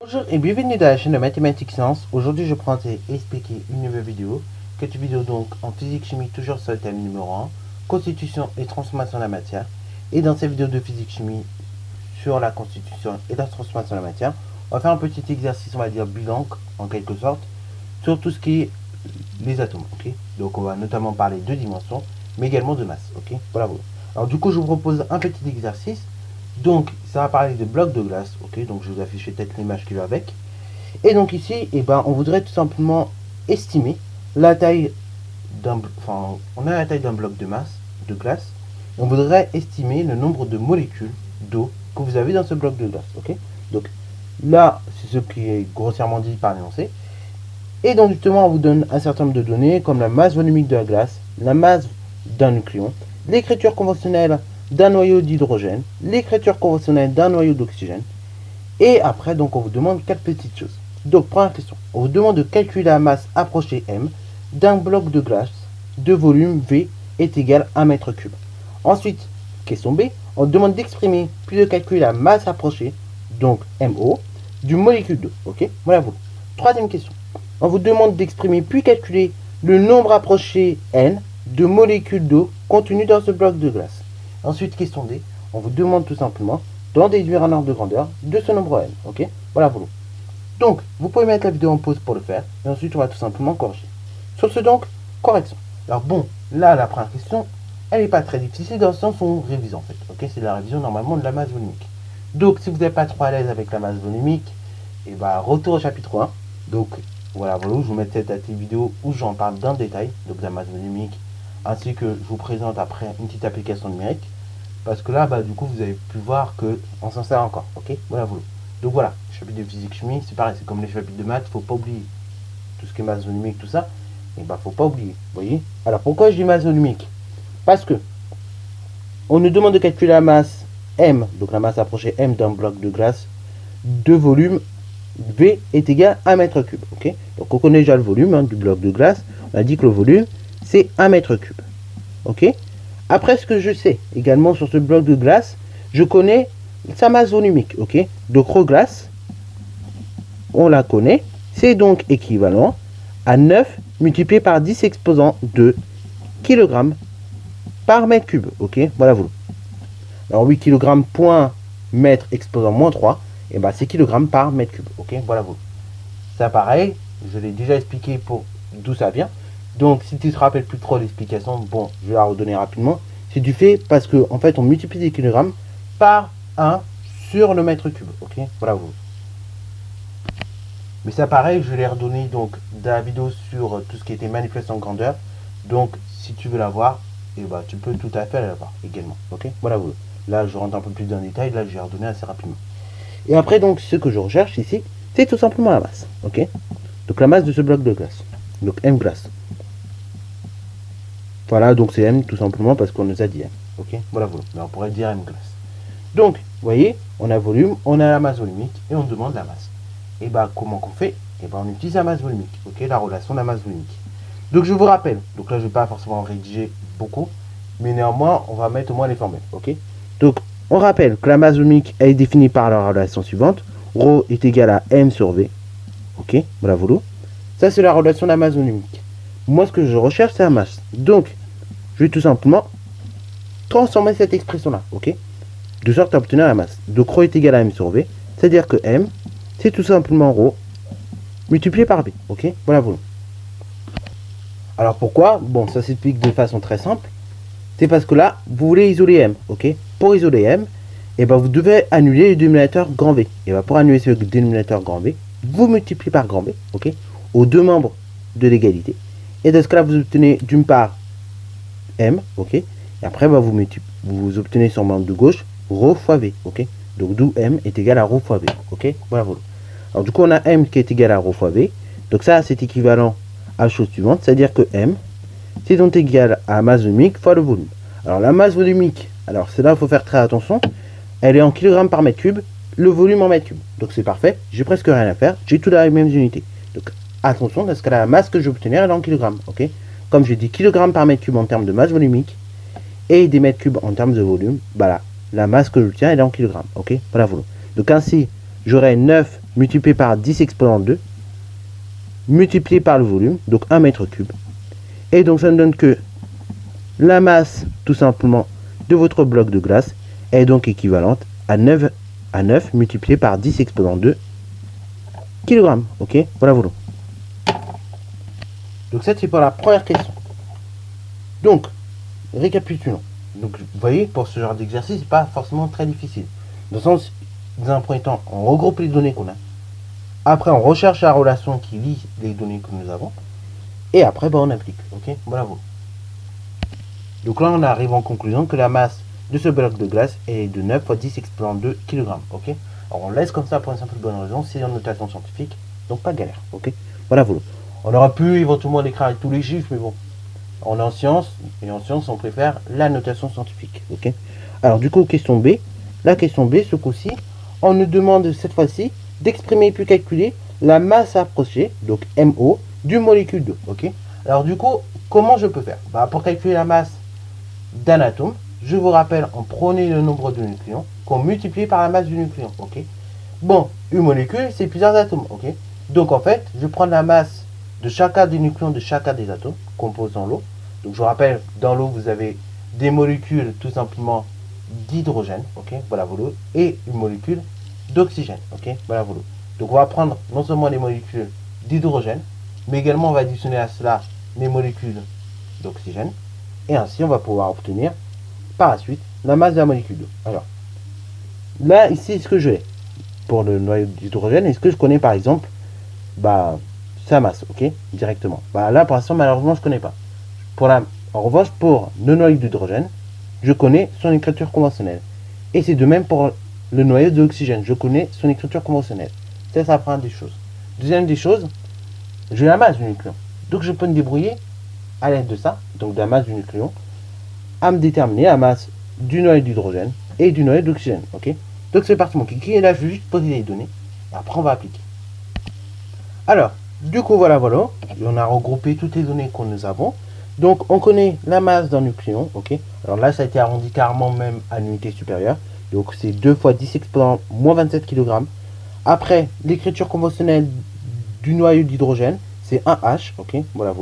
Bonjour et bienvenue dans la chaîne de Mathématiques Sciences. Aujourd'hui je prends et expliquer une nouvelle vidéo. Cette vidéo donc en physique chimie toujours sur le thème numéro 1, constitution et transformation de la matière. Et dans cette vidéo de physique chimie sur la constitution et la transformation de la matière, on va faire un petit exercice, on va dire bilan en quelque sorte, sur tout ce qui est les atomes. Ok, donc on va notamment parler de dimensions, mais également de masse. Ok, voilà. Alors du coup je vous propose un petit exercice. Donc, ça va parler de blocs de glace. Ok, donc je vais vous afficher peut-être l'image qui va avec. Et donc ici, on voudrait tout simplement estimer la taille d'un... Enfin, on a la taille d'un bloc de masse, de glace. On voudrait estimer le nombre de molécules d'eau que vous avez dans ce bloc de glace. Ok, donc là, c'est ce qui est grossièrement dit par l'énoncé. Et donc justement, on vous donne un certain nombre de données, comme la masse volumique de la glace, la masse d'un nucléon, l'écriture conventionnelle d'un noyau d'hydrogène, l'écriture conventionnelle d'un noyau d'oxygène. Et après, donc, on vous demande quatre petites choses. Donc, première question. On vous demande de calculer la masse approchée M d'un bloc de glace de volume V est égal à 1 mètre cube. Ensuite, question B. On vous demande d'exprimer puis de calculer la masse approchée, donc MO, du molécule d'eau. Ok, voilà vous. Troisième question. On vous demande d'exprimer puis calculer le nombre approché N de molécules d'eau contenues dans ce bloc de glace. Ensuite, question D, on vous demande tout simplement d'en déduire un ordre de grandeur de ce nombre n. Ok, voilà vous. Donc, vous pouvez mettre la vidéo en pause pour le faire, et ensuite on va tout simplement corriger. Sur ce donc, correction. Alors bon, là, la première question, elle n'est pas très difficile dans le sens où on révise en fait. Ok, c'est la révision normalement de la masse volumique. Donc, si vous n'êtes pas trop à l'aise avec la masse volumique, et retour au chapitre 1. Donc, voilà, je vous mets cette vidéo où j'en parle dans le détail, donc de la masse volumique, ainsi que je vous présente après une petite application numérique. Parce que là, du coup, vous avez pu voir qu'on s'en sert encore. Ok, voilà, vous. Donc voilà, chapitre de physique chimie, c'est pareil, c'est comme les chapitres de maths, faut pas oublier tout ce qui est masse volumique, tout ça. Et faut pas oublier. Vous voyez. Alors pourquoi je dis masse volumique? Parce que on nous demande de calculer la masse M, donc la masse approchée M d'un bloc de glace de volume V est égal à 1 mètre cube. Ok, donc on connaît déjà le volume du bloc de glace. On a dit que le volume c'est 1 mètre cube. Ok. Après, ce que je sais également sur ce bloc de glace, je connais sa masse volumique. Ok, donc rho glace, on la connaît, c'est donc équivalent à 9 multiplié par 10 exposant 2 kg par mètre cube. Ok, voilà vous. Alors 8 kg point mètre exposant moins 3, et c'est kg par mètre cube. Ok, voilà vous. Ça pareil, je l'ai déjà expliqué pour d'où ça vient. Donc, si tu te rappelles plus trop l'explication, bon, je vais la redonner rapidement. C'est du fait parce que, en fait, on multiplie des kilogrammes par 1 sur le mètre cube. Ok, voilà vous. Mais ça, pareil, je l'ai redonné donc dans la vidéo sur tout ce qui était manipulation de grandeur. Donc, si tu veux la voir, tu peux tout à fait la voir également. Ok, voilà vous. Là, je rentre un peu plus dans le détail. Là, je vais redonner assez rapidement. Et après, donc, ce que je recherche ici, c'est tout simplement la masse. Ok, donc la masse de ce bloc de glace. Donc, M glace. Voilà, donc c'est M tout simplement parce qu'on nous a dit M. Ok, voilà, mais on pourrait dire M glace. Donc, vous voyez, on a volume, on a la masse volumique et on demande la masse. Et comment qu'on fait? On utilise la masse volumique. Ok, la relation de la masse volumique. Donc, je vous rappelle, donc là, je ne vais pas forcément rédiger beaucoup, mais néanmoins, on va mettre au moins les formules. Ok, donc, on rappelle que la masse volumique est définie par la relation suivante. Rho est égal à M sur V. Ok, voilà, ça, c'est la relation de la masse volumique. Moi, ce que je recherche, c'est la masse. Donc, je vais tout simplement transformer cette expression-là, ok, de sorte à obtenir la masse. Donc, ρ est égal à M sur V, c'est-à-dire que M, c'est tout simplement ρ multiplié par V, ok, voilà, voilà. Alors, pourquoi? Bon, ça s'explique de façon très simple. C'est parce que là, vous voulez isoler M, ok. Pour isoler M, vous devez annuler le dénominateur grand V. Et pour annuler ce dénominateur grand V, vous multipliez par grand V, ok, aux deux membres de l'égalité. Et dans ce cas-là, vous obtenez d'une part M, ok, et après vous obtenez sur le membre de gauche ρ fois V, ok, donc d'où M est égal à ρ fois V, ok, voilà. Alors du coup on a M qui est égal à ρ fois V, donc ça c'est équivalent à la chose suivante, c'est-à-dire que M c'est donc égal à la masse volumique fois le volume. Alors la masse volumique, alors c'est là il faut faire très attention, elle est en kg par mètre cube, le volume en mètre cube, donc c'est parfait, j'ai presque rien à faire, j'ai tout dans les mêmes unités, donc attention parce que la masse que je vais obtenir elle est en kg, ok. Comme j'ai dit kg par mètre cube en termes de masse volumique et des mètres cubes en termes de volume, la masse que je tiens elle est en kg. Ok, voilà. Donc ainsi, j'aurai 9 multiplié par 10 exponent 2, multiplié par le volume, donc 1 mètre cube. Et donc ça nous donne que la masse, tout simplement, de votre bloc de glace est donc équivalente à 9 multiplié par 10 exponent 2 kg. Ok, voilà. Donc ça c'est pour la première question. Donc, récapitulons. Donc vous voyez, pour ce genre d'exercice, c'est pas forcément très difficile. Dans le sens, dans un premier temps, on regroupe les données qu'on a. Après, on recherche la relation qui lie les données que nous avons. Et après, on applique. Ok, bravo. Donc là, on arrive en conclusion que la masse de ce bloc de glace est de 9 fois 10 exponent 2 kg. Ok. Alors on laisse comme ça pour une simple bonne raison, c'est en notation scientifique, donc pas galère. Ok. Voilà. On aurait pu éventuellement l'écrire avec tous les chiffres, mais bon. On est en sciences, et en sciences, on préfère la notation scientifique. Ok. Alors du coup, question B. La question B, ce coup-ci, on nous demande cette fois-ci d'exprimer puis calculer la masse approchée, donc MO, d'une molécule d'eau. Ok. Alors du coup, comment je peux faire? Pour calculer la masse d'un atome, je vous rappelle, on prenait le nombre de nucléons qu'on multiplie par la masse du nucléon. Ok. Bon, une molécule, c'est plusieurs atomes. Ok. Donc en fait, je prends la masse de chacun des nucléons de chacun des atomes composant l'eau. Donc je vous rappelle, dans l'eau, vous avez des molécules tout simplement d'hydrogène, ok, voilà l'eau, et une molécule d'oxygène, ok, voilà l'eau. Donc on va prendre non seulement les molécules d'hydrogène, mais également on va additionner à cela les molécules d'oxygène, et ainsi on va pouvoir obtenir par la suite la masse de la molécule d'eau. Alors, là, ici, ce que je ai pour le noyau d'hydrogène, est-ce que je connais par exemple sa masse, ok, directement. Là, pour l'instant, malheureusement, je ne connais pas. En revanche, pour le noyau d'hydrogène, je connais son écriture conventionnelle. Et c'est de même pour le noyau d'oxygène. Je connais son écriture conventionnelle. Ça prend des choses. Deuxième des choses, j'ai la masse du nucléon. Donc je peux me débrouiller à l'aide de ça, donc de la masse du nucléon, à me déterminer la masse du noyau d'hydrogène et du noyau d'oxygène. Ok. Donc c'est parti mon kiki. Et là, je vais juste poser les données. Et après, on va appliquer. Alors, du coup, voilà. On a regroupé toutes les données que nous avons. Donc, on connaît la masse d'un nucléon, ok. Alors là, ça a été arrondi carrément même à l'unité supérieure. Donc, c'est 2 fois 10 exponent moins 27 kg. Après, l'écriture conventionnelle du noyau d'hydrogène, c'est 1H, ok. Voilà.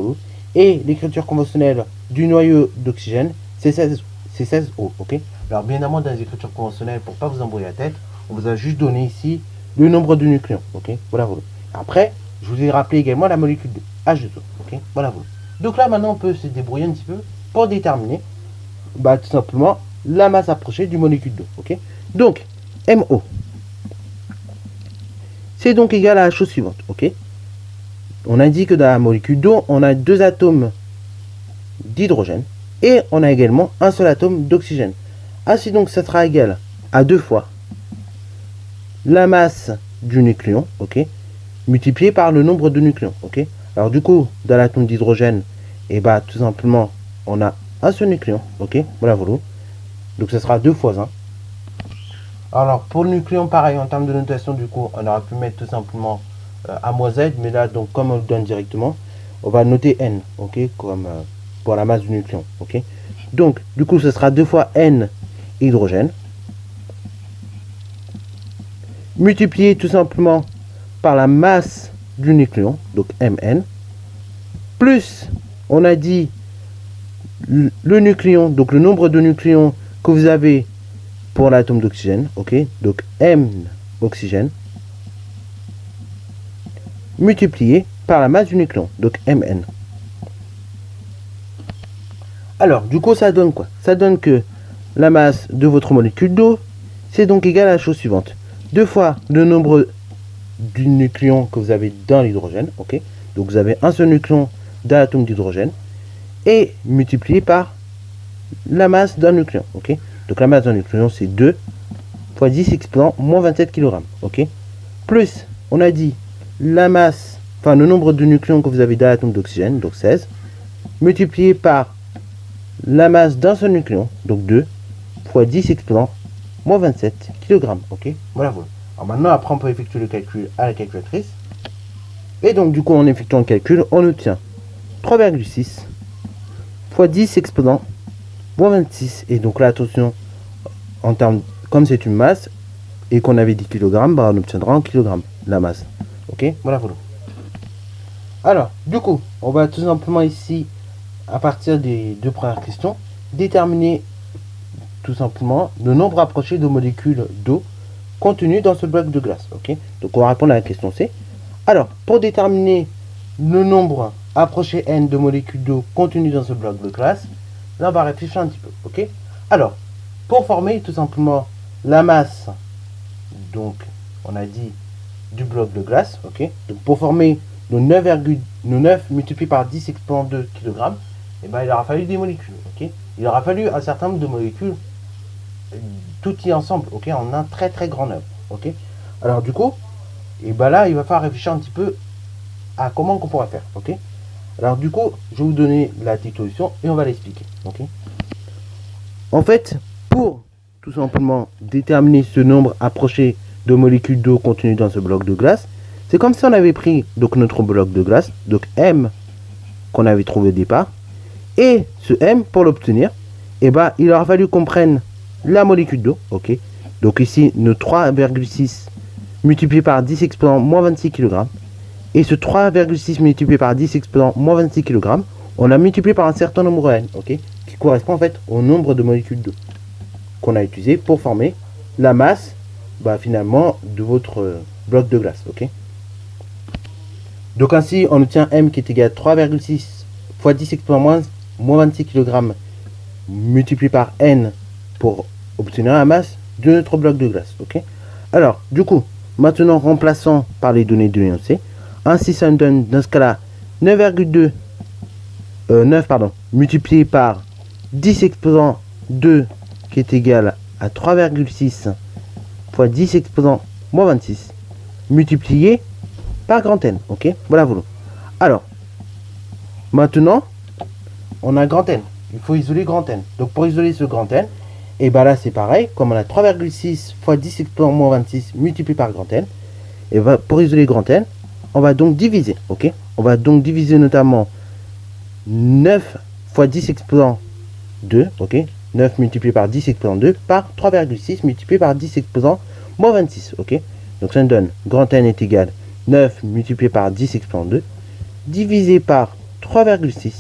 Et l'écriture conventionnelle du noyau d'oxygène, c'est 16O, ok. Alors, bien évidemment, dans les écritures conventionnelles, pour ne pas vous embrouiller la tête, on vous a juste donné ici le nombre de nucléons, ok. Voilà. Après, je vous ai rappelé également la molécule de H2O, ok. Voilà. Donc là, maintenant, on peut se débrouiller un petit peu pour déterminer, tout simplement, la masse approchée du molécule d'eau. Ok. Donc, MO, c'est donc égal à la chose suivante. Ok. On a dit que dans la molécule d'eau, on a 2 atomes d'hydrogène et on a également un seul atome d'oxygène. Ainsi donc, ça sera égal à 2 fois la masse du nucléon, ok, multiplié par le nombre de nucléons. Ok. Alors du coup, dans l'atome d'hydrogène, tout simplement, on a un seul nucléon, ok, voilà. Donc ça sera 2 fois 1. Alors pour le nucléon, pareil, en termes de notation, du coup, on aurait pu mettre tout simplement A-Z, mais là, donc comme on le donne directement, on va noter N, ok, comme pour la masse du nucléon, ok. Donc, du coup, ce sera 2 fois N hydrogène, multiplié tout simplement par la masse du nucléon, donc Mn, plus, on a dit, le nucléon, donc le nombre de nucléons que vous avez pour l'atome d'oxygène, ok, donc M oxygène, multiplié par la masse du nucléon, donc Mn. Alors, du coup, ça donne quoi? Ça donne que la masse de votre molécule d'eau, c'est donc égal à la chose suivante. 2 fois le nombre du nucléon que vous avez dans l'hydrogène, ok, donc vous avez un seul nucléon d'un atome d'hydrogène, et multiplié par la masse d'un nucléon, ok. Donc la masse d'un nucléon, c'est 2 fois 10 exponent moins 27 kg, ok. Plus, on a dit, la masse, le nombre de nucléons que vous avez dans l'atome d'oxygène, donc 16, multiplié par la masse d'un seul nucléon, donc 2 fois 10 exponent moins 27 kg, ok. Voilà. Alors maintenant, après, on peut effectuer le calcul à la calculatrice. Et donc, du coup, en effectuant le calcul, on obtient 3,6 fois 10 exponent moins 26. Et donc là, attention, en termes, comme c'est une masse, et qu'on avait 10 kg, on obtiendra en kg. la masse. Ok, voilà, voilà. Alors, du coup, on va tout simplement ici, à partir des deux premières questions, déterminer tout simplement le nombre approché de molécules d'eau contenues dans ce bloc de glace. Ok, donc on va répondre à la question C. Alors, pour déterminer le nombre approché n de molécules d'eau contenues dans ce bloc de glace, là on va réfléchir un petit peu. Ok, alors, pour former tout simplement la masse, donc on a dit du bloc de glace, ok, donc pour former le 9 multiplié par 10 exponent 2 kg, et ben il aura fallu des molécules, ok, il aura fallu un certain nombre de molécules, tout y ensemble, ok, en un très très grand nombre, ok. Alors du coup, et ben là il va falloir réfléchir un petit peu à comment qu'on pourrait faire, ok. Alors du coup, je vais vous donner la petite solution et on va l'expliquer, ok. En fait, pour tout simplement déterminer ce nombre approché de molécules d'eau contenues dans ce bloc de glace, c'est comme si on avait pris donc notre bloc de glace, donc M qu'on avait trouvé au départ, et ce M pour l'obtenir, et ben il aura fallu qu'on prenne la molécule d'eau, ok. Donc ici le 3,6 multiplié par 10 exponent moins 26 kg, et ce 3,6 multiplié par 10 exponent moins 26 kg, on a multiplié par un certain nombre n, ok, qui correspond en fait au nombre de molécules d'eau qu'on a utilisé pour former la masse, bah, finalement, de votre bloc de glace, ok. Donc ainsi, on obtient M qui est égal à 3,6 fois 10 exponent moins 26 kg multiplié par N pour obtenir la masse de notre bloc de glace, ok. Alors, du coup, maintenant remplaçant par les données de l'énoncé, ainsi ça nous donne dans ce cas-là 9,2 multiplié par 10 exposant 2 qui est égal à 3,6 fois 10 exposant moins 26 multiplié par grand N, ok, voilà, voilà. Alors, maintenant, on a grand N, il faut isoler grand N. Donc pour isoler ce grand N, et ben là c'est pareil, comme on a 3,6 fois 10 exposant moins 26 multiplié par grand N, et ben pour isoler grand N, on va donc diviser, ok. On va donc diviser notamment 9 fois 10 exposant 2, ok, 9 multiplié par 10 exposant 2 par 3,6 multiplié par 10 exposant moins 26, ok. Donc ça nous donne grand N est égal 9 multiplié par 10 exposant 2 divisé par 3,6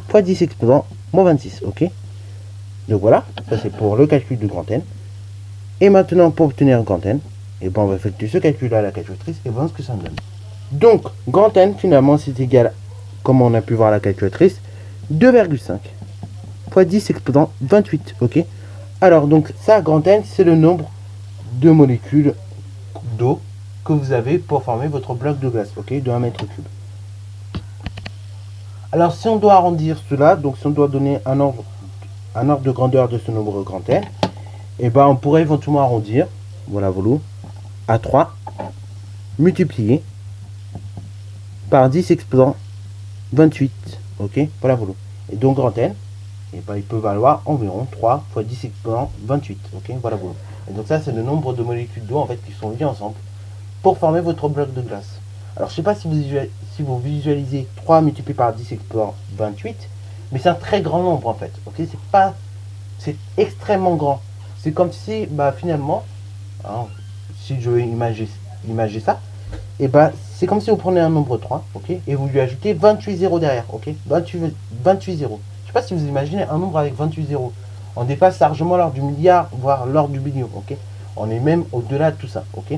fois 10 exposant moins 26, ok. Donc voilà, ça c'est pour le calcul de grand N. Et maintenant pour obtenir grand N, et ben on va effectuer ce calcul là à la calculatrice et voir ce que ça nous donne. Donc grand N finalement c'est égal, comme on a pu voir à la calculatrice, 2,5 fois 10 exposant 28, ok. Alors donc ça, grand N, c'est le nombre de molécules d'eau que vous avez pour former votre bloc de glace, ok, de 1 mètre cube. Alors si on doit arrondir cela, donc si on doit donner un ordre de grandeur de ce nombre grand N, et ben on pourrait éventuellement arrondir, voilà, voilà, à 3 multiplié par 10 exposant 28, ok, voilà, voilà. Et donc grand N, et ben, il peut valoir environ 3 fois 10 exponent 28, ok, voilà, voilà. Et donc ça c'est le nombre de molécules d'eau en fait qui sont liées ensemble pour former votre bloc de glace. Alors je sais pas si vous visualisez 3 multiplié par 10 exponent 28, mais c'est un très grand nombre en fait, ok, c'est extrêmement grand. C'est comme si, bah finalement, hein, si je veux imager ça, et bah c'est comme si vous prenez un nombre 3, ok, et vous lui ajoutez 28 zéros derrière, ok, 28 zéros. Je sais pas si vous imaginez un nombre avec 28 zéros. On dépasse largement l'ordre du milliard, voire l'ordre du billion, ok. On est même au-delà de tout ça, ok.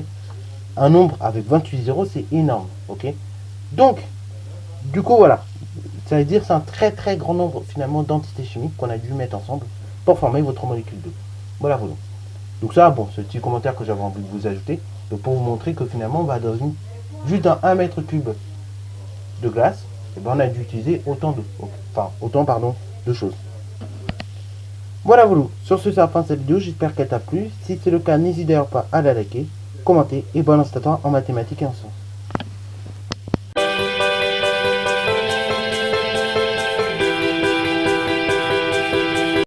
Un nombre avec 28 zéros, c'est énorme, ok. Donc, du coup, voilà. Ça veut dire que c'est un très très grand nombre finalement d'entités chimiques qu'on a dû mettre ensemble pour former votre molécule d'eau. Voilà, voilà. Donc ça, bon, c'est le petit commentaire que j'avais envie de vous ajouter. Donc pour vous montrer que finalement, bah, juste dans 1 mètre cube de glace, et ben, on a dû utiliser autant de choses. Voilà, voilà. Sur ce, c'est la fin de cette vidéo. J'espère qu'elle t'a plu. Si c'est le cas, n'hésite d'ailleurs pas à la liker, commenter et balance ta temps en mathématiques et en sciences.